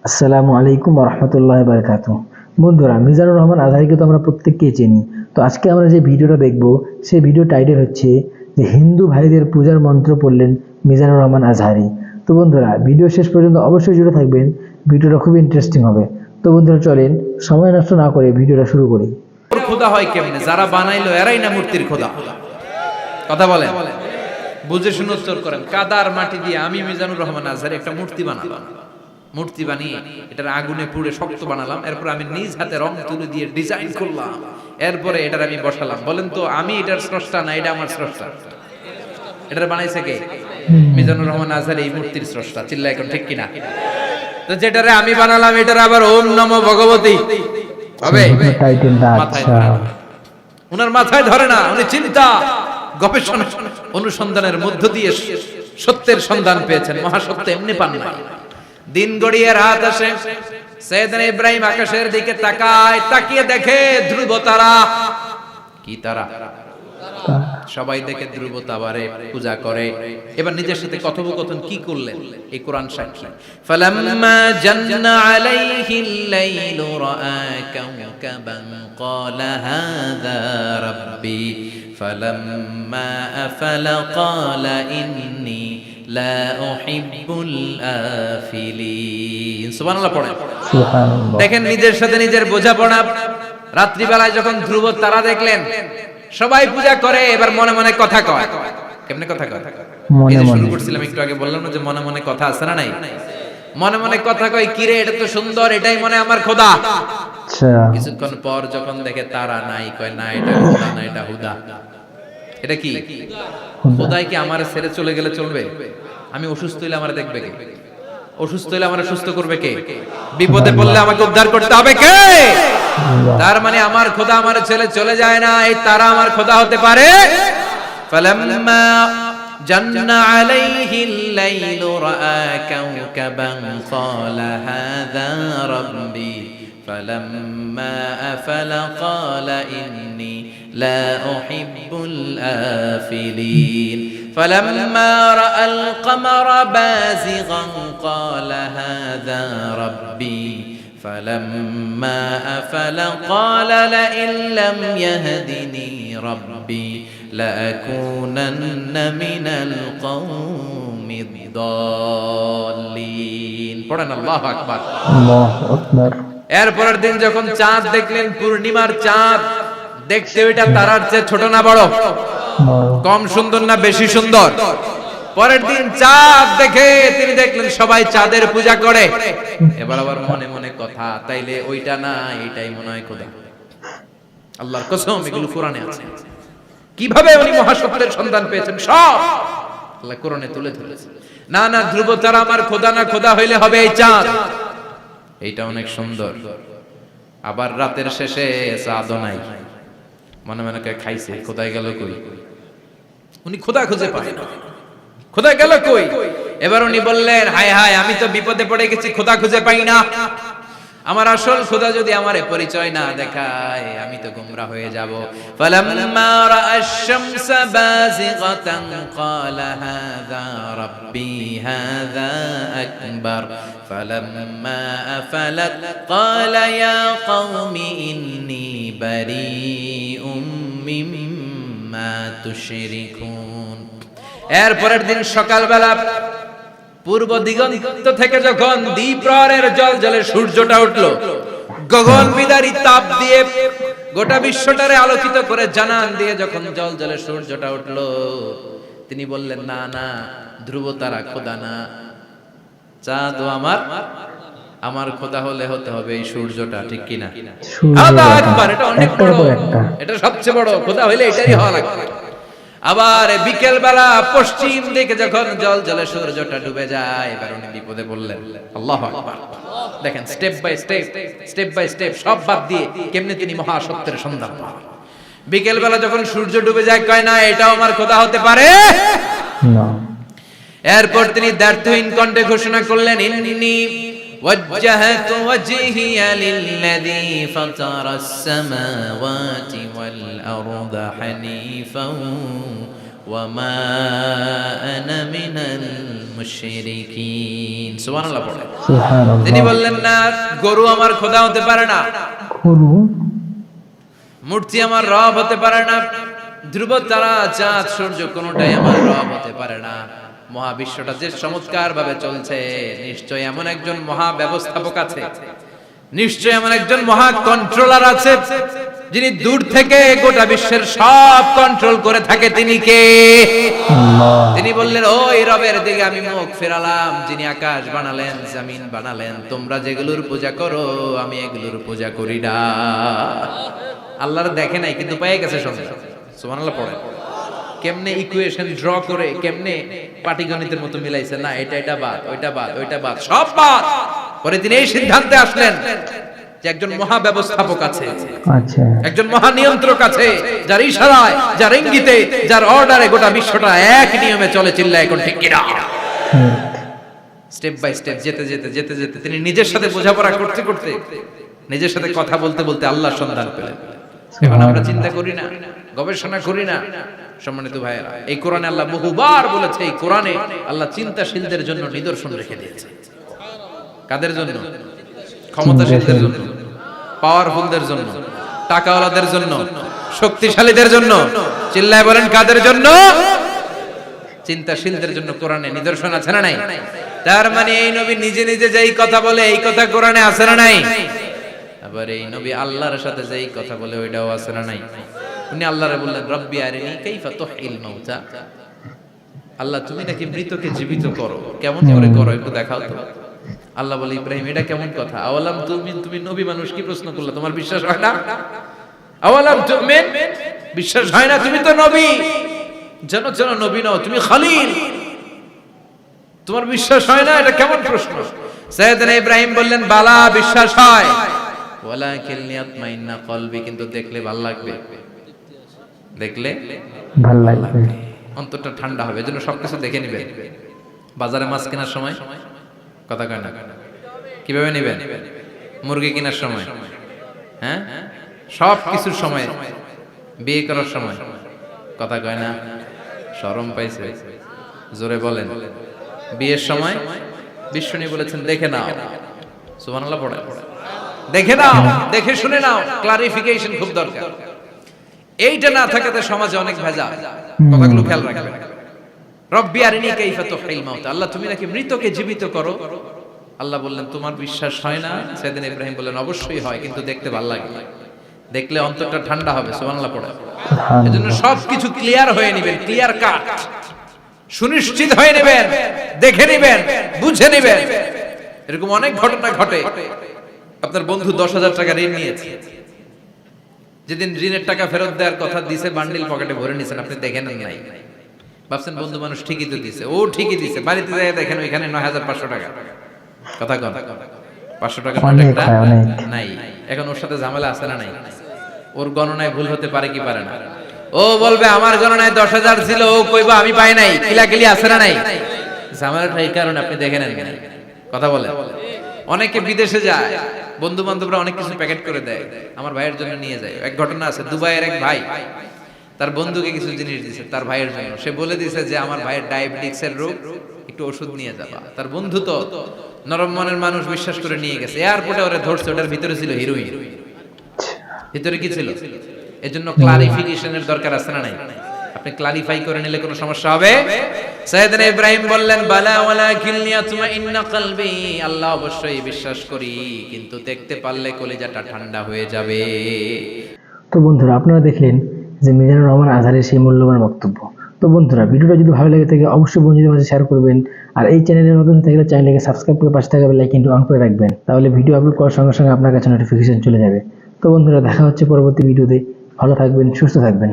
আসসালামু আলাইকুম রহমতুল্লাহ বারকাতু। বন্ধুরা, মিজানুর রহমান আজহারিকে তো আমরা প্রত্যেককেই চিনি। তো আজকে আমরা যে ভিডিওটা দেখব সেই ভিডিও টাইটেল হচ্ছে যে হিন্দু ভাইদের পূজার মন্ত্র পড়লেন মিজানুর রহমান আজহারি। তো বন্ধুরা, ভিডিও শেষ পর্যন্ত অবশ্যই জুড়ে থাকবেন, ভিডিওটা খুব ইন্টারেস্টিং হবে। তো বন্ধুরা চলেন সময় নষ্ট না করে ভিডিওটা শুরু করি। খোদা হয় কেমনে? যারা বানাইলো এরাই না মূর্তির খোদা। কথা বলেন, বুঝে শুনে উত্তর করেন। কাদার মাটি দিয়ে আমি মিজানুর রহমান আজহারি একটা মূর্তি বানালাম। মূর্তি বানিয়ে এটার আগুনে পুড়ে শক্ত বানালাম। এরপর আমি নিজ হাতে রং তুলি দিয়ে ডিজাইন করলাম। এরপরে এটার আমি বসালাম। বলেন তো, আমি এটার স্রষ্টা না এটা আমার স্রষ্টা? এটার বানাইছে কে? মিজানুর রহমান আজহারি এই মূর্তির স্রষ্টা। চিল্লা এখন ঠিক কিনা? তো যেটারে আমি বানালাম এটার আবার ওম নমো ভগবতী হবে? উনার মাথায় ধরে না। উনি চিন্তা, গবেষণা, অনুসন্ধানের মধ্য দিয়ে সত্যের সন্ধান পেয়েছেন। মহাসত্য এমনি পান না। দিন গড়িয়ে রাত আসে, সাইয়েদনা ইব্রাহিম আকাশের দিকে তাকায়, তাকিয়ে দেখে ধ্রুব তারা। কি তারা? সবাই দেখে ধ্রুব তারারে পূজা করে। এবার নিজের সাথে কথোপকথন কি করলেন এই কোরআন সাক্ষী। ফালাম্মা জান্না আলাইহিল লাইলু রাআ কাওকাবান ক্বালা হাযা রাব্বি ফালাম্মা আফালা ক্বালা ইন্নী লা উহিব্বুল আফিলিন। সুবহানাল্লাহ পড়েন। সুবহানাল্লাহ। দেখেন নিজের সাথে নিজের বোঝাপড়া। রাত্রিবেলায় যখন ধ্রুব তারা দেখলেন, সবাই পূজা করে, এবার মনে মনে কথা কয়। কেমনে কথা কয়? এই যে শুরু করছিলাম একটু আগে, বললাম না যে মনে মনে কথা আছে না নাই? মনে মনে কথা কয়, কিরে এটা তো সুন্দর, এটাই মনে আমার খোদা। আচ্ছা, কিছুক্ষণ পর যখন দেখে তারা নাই, কয় না এটা খোদা না, এটা হুদা। এটা কি খোদাই? কি আমার ছেড়ে চলে গেলে চলবে? আমি অসুস্থ হইলে আমার দেখবে কে? অসুস্থ হইলে আমার সুস্থ করবে কে? বিপদে পড়লে আমাকে উদ্ধার করতে হবে কে? তার মানে আমার খোদা আমার ছেলে চলে যায় না, এই তারা আমার খোদা হতে পারে। ফালাম্মা জান্না আলাইহিল লাইলু রাআ কাওকাবান ক্বালা হাযা রাব্বি ফালাম্মা আফালা ক্বালা ইন্নী লা উহিব্বুল আফিলিন ফালাম্মা রাআল কমারা বাযিগান ক্বালা হাযা রাব্বি فلما أفل قال لئن لم يهدني ربي لأكونن من القوم الضالين পড়েন আল্লাহু আকবার। আল্লাহু আকবার। এরপরের দিন যখন চাঁদ দেখলেন, পূর্ণিমার চাঁদ, দেখতে ওইটা তারার চেয়ে ছোট না বড়? কম সুন্দর না বেশি সুন্দর? পরের দিন চাঁদ দেখে তিনি দেখলেন সবাই চাঁদের পূজা করে। এবার আবার মনে মনে কথা, তাইলে ওইটা না এটাই মনে হয় খোদা। আল্লাহর কসম, এগুলো কোরআনে আছে। কিভাবে উনি মহাসত্যের সন্ধান পেয়েছেন সব আল্লাহ কোরআনে তুলে ধরেছেন। না না, ধ্রুব তারা আমার খোদা না, খোদা হইলে হবে এই চাঁদ। এইটা অনেক সুন্দর। আবার রাতের শেষে চাঁদও নাই, মনে মনে খাইছে, খোদাই গেল কই? উনি খোদা খুঁজে পায় না, খোদা গেল কই? এবার উনি বললেন, হায় হায়, আমি তো বিপদে পড়ে গেছি, খোদা খুঁজে পাই না। আমার আসল খোদা যদি আমারে পরিচয় না দেখায়, আমি তো গোমরা হয়ে যাব। ফালাম্মা রাআশ শামসা বাযিগাতান ক্বালা হাযা রাব্বি হাযা আকবার ফালাম্মা আফালাত ক্বালা ইয়া কওমি ইন্নী বারীউম মিম্মা তুশরিকুন। এরপরের দিন সকালবেলা পূর্ব দিগন্ত থেকে যখন দ্বিপ্রহরের জলজলে সূর্যটা উঠলো, গগন বিদারী তাপ দিয়ে গোটা বিশ্বটারে আলোকিত করে জানান দিয়ে যখন জলজলে সূর্যটা উঠলো, তিনি বললেন, না না, ধ্রুব তারা খোদা না, চাঁদ আমার খোদা হলে হতে হবে এই সূর্যটা। ঠিক কিনা? আল্লাহু আকবার। এটা অনেক বড়, এটা সবচেয়ে বড় খোদা হইলে এটাই হওয়া লাগবে। আবার বিকেল বেলা পশ্চিম দিকে যখন জলজলে সূর্যটা ডুবে যায়, এবার উনি বিপদে পড়লেন। আল্লাহু আকবার। দেখেন স্টেপ বাই স্টেপ সব বাদ দিয়ে কেমনে তিনি মহাসত্যের সন্ধান পান। বিকেল বেলা যখন সূর্য ডুবে যায়, কয় না এটাও আমার খোদা হতে পারে না। এরপর তিনি দ্ব্যর্থহীন কণ্ঠে ঘোষণা করলেন, ইন্নী وجهت وجهي للذي فطر السماوات والأرض حنيفا ওয়ামা আনা মিনাল মুশরিকিন। সুবহানাল্লাহ পড়ে। সুবহানাল্লাহ। তিনি বললেন না গরু আমার খোদা হতে পারে না, গরু, মূর্তি আমার রব হতে পারে না, ধ্রুব তারা চাঁদ সূর্য কোনটাই আমার রব হতে পারে না। মহাবিশ্বটা যে চমৎকার ভাবে চলছে, নিশ্চয় এমন একজন মহা ব্যবস্থাপক আছে, নিশ্চয় এমন একজন মহা কন্ট্রোলার আছে, যিনি দূর থেকে গোটা বিশ্বের সব কন্ট্রোল করে থাকে। তিনি কে? আল্লাহ। তিনি বললেন ওই রবের দিকে আমি মুখ ফেরালাম, যিনি আকাশ বানালেন, জমিন বানালেন। তোমরা যেগুলোর পূজা করো আমি এগুলোর পূজা করি না। আল্লাহর দেখে নাই কিন্তু পেয়ে গেছে সঙ্গে। সুবহানাল্লাহ পড়ে। কেমনে ইকুয়েশন ড্র করে, কেমনে পাটিগণিতের মতো মিলাইছে, না এটা এটা বাদ, ওইটা বাদ, ওইটা বাদ, সব বাদ। পরে তিনি এই সিদ্ধান্তে আসলেন যে একজন মহা ব্যবস্থাপক আছে, আচ্ছা, একজন মহা নিয়ন্ত্রক আছে, যার ইশারায়, যার ইঙ্গিতে, যার অর্ডারে গোটা বিশ্বটা এক নিয়মে চলে। চিল্লায় এখন ঠিক কিনা? স্টেপ বাই স্টেপ যেতে যেতে যেতে যেতে তিনি নিজের সাথে বোঝাপড়া করতে করতে, নিজের সাথে কথা বলতে বলতে আল্লাহর সন্ধান পেলেন। এখন আমরা চিন্তা করি না, গবেষণা করি না। সম্মানিত ভাইয়েরা, এই কোরআনে আল্লাহ বহুবার বলেছে, এই কোরআনে আল্লাহ চিন্তাশীলদের জন্য নিদর্শন রেখে দিয়েছে। কাদের জন্য? ক্ষমতাশীলদের জন্য, পাওয়ারফুলদের জন্য, টাকাওয়ালাদের জন্য, শক্তিশালীদের জন্য। চিল্লায় বলেন কাদের জন্য? চিন্তাশীলদের জন্য কোরআনে নিদর্শন আছে না নাই? তার মানে এই নবী নিজে নিজে যেই কথা বলে এই কথা কোরআনে আছে না নাই? আবার এই নবী আল্লাহর সাথে যেই কথা বলে ওইটাও আছে না নাই? উনি আল্লাহরে বললেন রব্বি আরিনি কাইফা তুহিল মাউতা। আল্লাহ তুমি নাকি মৃতকে জীবিত করো, কেমন করে করো একটু দেখাও তো। আল্লাহ বলে ইব্রাহিম এটা কেমন কথা? আওয়ালাম তুমিন, তুমি নবী মানুষ কি প্রশ্ন করলে? তোমার বিশ্বাস হয় না? আওয়ালাম তুমিন, বিশ্বাস হয় না? তুমি তো নবী, জানো জানো নবী নও, তুমি খলিল, তোমার বিশ্বাস হয় না? এটা কেমন প্রশ্ন? সাইয়েদনা ইব্রাহিম বললেন বালা, বিশ্বাস হয়, ওয়ালাকিন লিয়াতমাইন্না কলবি, কিন্তু দেখলে ভালো লাগবে, দেখলে ভালো লাগবে, অন্তরটা ঠান্ডা হবে। এজন্য সবকিছু দেখে নেবেন। বাজারে মাছ কেনার সময় কথা কয় না, কিভাবে নেবেন? মুরগি কেনার সময়, হ্যাঁ, সব কিছুর সময়, বিয়ে করার সময় কথা কয় না, শরম পাইছে, জোরে বলেন। বিয়ের সময় বিশ্বনী বলেছেন দেখে নাও। সুবহানাল্লাহ পড়ে। দেখে নাও, দেখে শুনে নাও, ক্লারিফিকেশন খুব দরকার। এইটা না থাকাতে সমাজে অনেক ভেজাল। কথাগুলো খেয়াল রাখবেন। রব্বি আরিনি কাইফা তুহিল মাউতা, আল্লাহ তুমি নাকি মৃতকে জীবিত করো। আল্লাহ বললেন তোমার বিশ্বাস হয় না? সাইয়েদনা ইব্রাহিম বললেন অবশ্যই হয়, কিন্তু দেখতে ভালো লাগে, দেখলে অন্তরটা ঠান্ডা হবে। সুবহানাল্লাহ পড়ে। এজন্য সবকিছু ক্লিয়ার হয়ে নেবেন, ক্লিয়ার কাট, সুনিশ্চিত হয়ে নেবেন, দেখে নেবেন, বুঝে নেবেন। এরকম অনেক ঘটনা ঘটে। আপনার বন্ধু 10,000 টাকা ঋণ নিয়েছে, যেদিন ঋণের টাকা ফেরত দেওয়ার কথা দিছে বান্ডিল পকেটে ভরে নিছেন, আপনি দেখেন নাই, ভাবছেন বন্ধু মানুষ ঠিকই তো দিছে। ও ঠিকই দিছে, বাড়িতে যাই দেখেন ওইখানে 9,500 টাকা। কথা কন, 500 টাকা নাই। এখন ওর সাথে ঝামেলা আছে না নাই? ওর গণনায় ভুল হতে পারে কি পারে না? ও বলবে আমার গণনায় 10,000 ছিল, ও কইবা আমি পাই নাই, কিলাকিলি আছে না নাই? ঝামেলাটা এই কারণে আপনি দেখে নেন। কথা বলে অনেকে বিদেশে যায়, বন্ধু বান্ধবরা অনেক কিছু প্যাকেট করে দেয়, আমার ভাইয়ের জন্য নিয়ে যায়। এক ঘটনা আছে, দুবাইয়ের এক ভাই তার বন্ধুকে কিছু জিনিস দিয়েছে তার ভাইয়ের জন্য। সে বলে দিয়েছে যে আমার ভাইয়ের ডায়াবেটিক্সের রোগ, একটু ওষুধ নিয়ে যাবা। তার বন্ধু তো নরম মনের মানুষ, বিশ্বাস করে নিয়ে গেছে। এয়ারপোর্টে ওরে ধরছে, ওটার ভিতরে ছিল হিরোইন। ভিতরে কি ছিল? এজন্য ক্লারিফিকেশনের দরকার আছে না নাই? আপনি ক্লারিফাই করে নিলে কোনো সমস্যা হবে? সাইয়েদনা ইব্রাহিম বললেন বালা ওয়ালাকিন লিয়াতমাইন্না কলবি, আল্লাহ অবশ্যই বিশ্বাস করি, কিন্তু দেখতে পারলে কলিজাটা ঠান্ডা হয়ে যাবে। তো বন্ধুরা আপনারা দেখলেন যে মিজানুর রহমান আজহারের সেই মূল্যবান বক্তব্য। তো বন্ধুরা ভিডিওটা যদি ভালো লাগে থাকে অবশ্যই বন্ধুদের মাঝে শেয়ার করবেন। আর এই চ্যানেলে নতুন থাকলে চ্যানেলকে সাবস্ক্রাইব করে পাশে থাকা বেল আইকনটি অন করে রাখবেন, তাহলে ভিডিও আপলোড করার সঙ্গে সঙ্গে আপনার কাছে নোটিফিকেশন চলে যাবে। তো বন্ধুরা দেখা হচ্ছে পরবর্তী ভিডিওতে। ভালো থাকবেন, সুস্থ থাকবেন।